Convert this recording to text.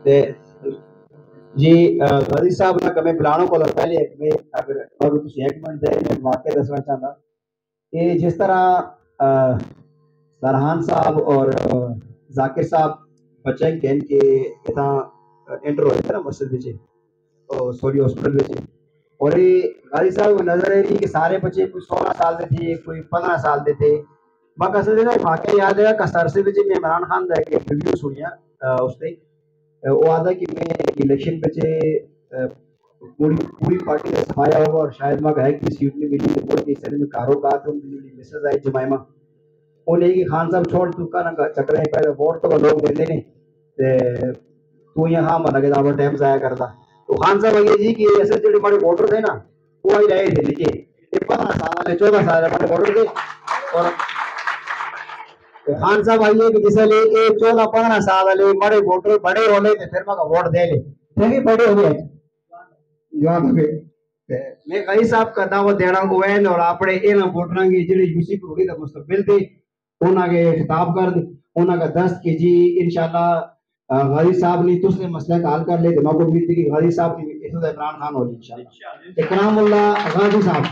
تے جی غازی صاحب نہ کمیں بلانا کو پہلے ایک میں اگر تسی ایک منٹ دے میں واقعہ دسنا چاہتا کہ جس طرح سرحان صاحب اور ذاکر صاحب بچے کہن کے اتنا انٹر ہوئے تھے نا مسجد بچے سوری ہاسپٹل بچے اور یہ غازی صاحب کو نظر ہے کہ سارے بچے کوئی 16 سال دے تھے کوئی 15 سال دے تھے باقی اصل نا واقعہ یاد ہے کہ سرسے بچے میں عمران خان دا ایک ریویو سنیا اس نے وہ آدھا کہ میں الیکشن بچے پوری پارٹی کا سفایا ہوا اور شاید میں کہا کہ سیٹ نہیں ملی تو اس طرح میں کاروبار تو مسز آئی جمائمہ وہ نہیں کہ خان صاحب چھوڑ تو کا نہ چکرے پہلے ووٹ تو لوگ دیتے نہیں تو یہاں من لگے تھا ٹائم ضائع کرتا تو خان صاحب آگے جی کہ ایسے جو ہمارے ووٹر تھے نا وہ آئی رہے تھے لیکن یہ 15 سال والے 14 سال والے ووٹر تھے اور خان صاحب آئیے کہ جسے لے کے 14-15 سال والے بڑے ووٹر بڑے ہونے تھے پھر میں ووٹ دے لے دیکھیں بڑے ہو گئے جوان ہو گئے میں قاضی صاحب کا دعوت دینا کو ہے اور اپنے ان ووٹراں کی جڑی یوسی پروڑی کا مستقبل تھے انہاں کے خطاب کر انہاں کا دست کہ جی انشاءاللہ غازی صاحب نے دوسرے مسئلے کا حل کر لے تو میں کو امید تھی کہ غازی صاحب نے اس عمران خان ہو انشاءاللہ اکرام اللہ غازی صاحب